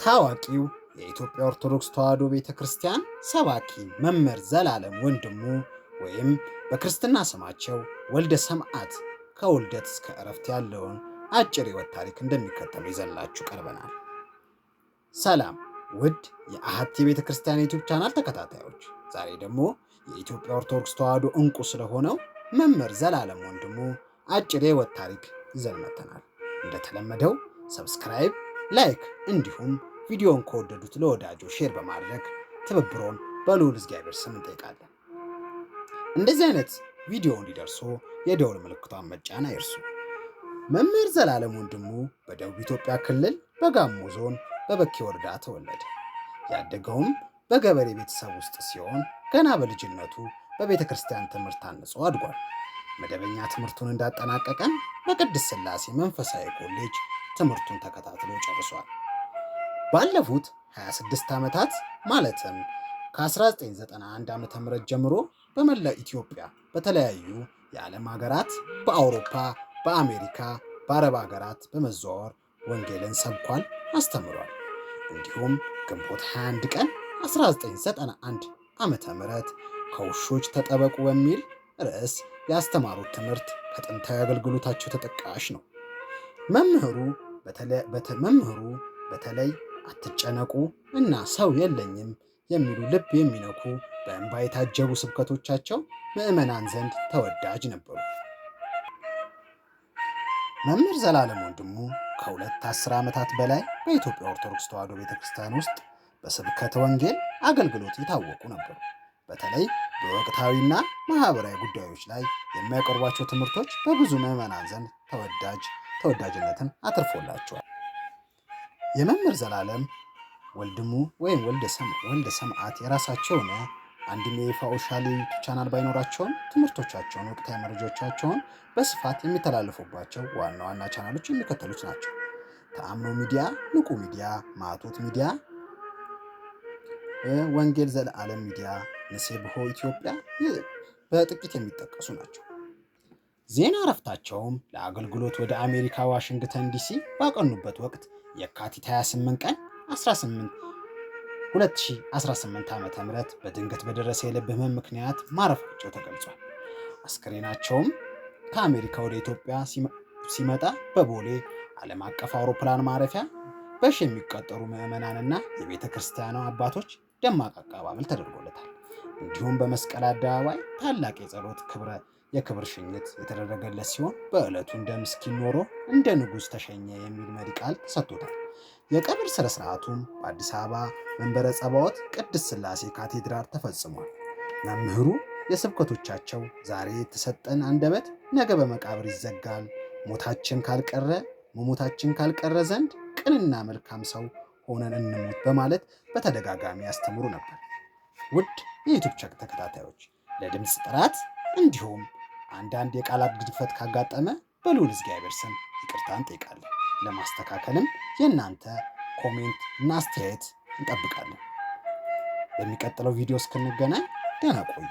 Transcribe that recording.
ታዋቂው የኢትዮጵያ ኦርቶዶክስ ተዋሕዶ ቤተክርስቲያን ሰባኪ መምህር ዘላለም ወንድሙ ወይም በክርስትና ስማቸው ወልደ ሰምዓት ከውልደት እስከ ዕረፍት ያለውን አጭር ሕይወት ታሪክ እንደሚከተለው ይዘንላችሁ ቀርበናል። ሰላም ውድ የአሐቲ ቤተክርስቲያን ዩቲዩብ ቻናል ተከታታዮች፣ ዛሬ ደግሞ የኢትዮጵያ ኦርቶዶክስ ተዋሕዶ እንቁ ስለሆነው መምህር ዘላለም ወንድሙ አጭር የሕይወት ታሪክ ይዘን መጥተናል። እንደተለመደው ሰብስክራይብ፣ ላይክ እንዲሁም ቪዲዮን ከወደዱት ለወዳጆ ሼር በማድረግ ትብብሮን በልዑል እግዚአብሔር ስም እንጠይቃለን። እንደዚህ አይነት ቪዲዮ እንዲደርሱ የደወል ምልክቷን መጫን አይርሱ። መምህር ዘላለም ወንድሙ በደቡብ ኢትዮጵያ ክልል በጋሞ ዞን በበኬ ወረዳ ተወለደ። ያደገውም በገበሬ ቤተሰብ ውስጥ ሲሆን ገና በልጅነቱ በቤተ ክርስቲያን ትምህርት ታንጾ አድጓል። መደበኛ ትምህርቱን እንዳጠናቀቀም በቅድስት ሥላሴ መንፈሳዊ ኮሌጅ ትምህርቱን ተከታትሎ ጨርሷል። ባለፉት 26 ዓመታት ማለትም ከ1991 ዓ.ም ጀምሮ በመላው ኢትዮጵያ በተለያዩ የዓለም ሀገራት፣ በአውሮፓ፣ በአሜሪካ፣ በአረብ ሀገራት በመዘዋወር ወንጌልን ሰብኳል፣ አስተምሯል። እንዲሁም ግንቦት 21 ቀን 1991 ዓ.ም ከውሾች ተጠበቁ በሚል ርዕስ ያስተማሩት ትምህርት ከጥንታዊ አገልግሎታቸው ተጠቃሽ ነው። መምህሩ በተለይ አትጨነቁ እና ሰው የለኝም የሚሉ ልብ የሚነኩ በእንባ የታጀቡ ስብከቶቻቸው ምዕመናን ዘንድ ተወዳጅ ነበሩ። መምህር ዘላለም ወንድሙ ከሁለት 10 ዓመታት በላይ በኢትዮጵያ ኦርቶዶክስ ተዋሕዶ ቤተክርስቲያን ውስጥ በስብከተ ወንጌል አገልግሎት የታወቁ ነበሩ። በተለይ በወቅታዊና ማህበራዊ ጉዳዮች ላይ የሚያቀርቧቸው ትምህርቶች በብዙ ምዕመናን ዘንድ ተወዳጅነትን አትርፎላቸዋል። የመምህር ዘላለም ወንድሙ ወይም ወልደ ሰምዓት የራሳቸው የሆነ አንድም የይፋ ኦፊሻል ዩቲዩብ ቻናል ባይኖራቸውም ትምህርቶቻቸውን፣ ወቅታዊ መረጃዎቻቸውን በስፋት የሚተላለፉባቸው ዋና ዋና ቻናሎች የሚከተሉት ናቸው። ተአምኖ ሚዲያ፣ ንቁ ሚዲያ፣ ማቶት ሚዲያ፣ ወንጌል ዘላለም ሚዲያ፣ ንሴብሖ ኢትዮጵያ በጥቂት የሚጠቀሱ ናቸው። ዜና እረፍታቸውም ለአገልግሎት ወደ አሜሪካ ዋሽንግተን ዲሲ ባቀኑበት ወቅት የካቲት 28 ቀን 2018 ዓ.ም በድንገት በደረሰ የልብ ህመም ምክንያት ማረፋቸው ተገልጿል። አስክሬናቸውም ከአሜሪካ ወደ ኢትዮጵያ ሲመጣ በቦሌ ዓለም አቀፍ አውሮፕላን ማረፊያ በሺ የሚቆጠሩ ምዕመናንና የቤተ ክርስቲያኗ አባቶች ደማቅ አቀባበል ተደርጎለታል። እንዲሁም በመስቀል አደባባይ ታላቅ የክብር ሽኝት የተደረገለት ሲሆን በዕለቱ እንደ ምስኪን ኖሮ እንደ ንጉሥ ተሸኘ የሚል መሪ ቃል ተሰጥቶታል። የቀብር ስነ ስርዓቱም በአዲስ አበባ መንበረ ጸባዖት ቅድስት ሥላሴ ካቴድራል ተፈጽሟል። መምህሩ የስብከቶቻቸው ዛሬ የተሰጠን አንደበት ነገ በመቃብር ይዘጋል፣ መሞታችን ካልቀረ ዘንድ ቅንና መልካም ሰው ሆነን እንሙት በማለት በተደጋጋሚ ያስተምሩ ነበር። ውድ የዩቲዩብ ተከታታዮች፣ ለድምፅ ጥራት እንዲሁም አንዳንድ የቃላት ግድፈት ካጋጠመ በልዑል እግዚአብሔር ስም ይቅርታ እንጠይቃለን። ለማስተካከልም የእናንተ ኮሜንት እና አስተያየት እንጠብቃለን። በሚቀጥለው ቪዲዮ እስክንገናኝ ደህና ቆዩ።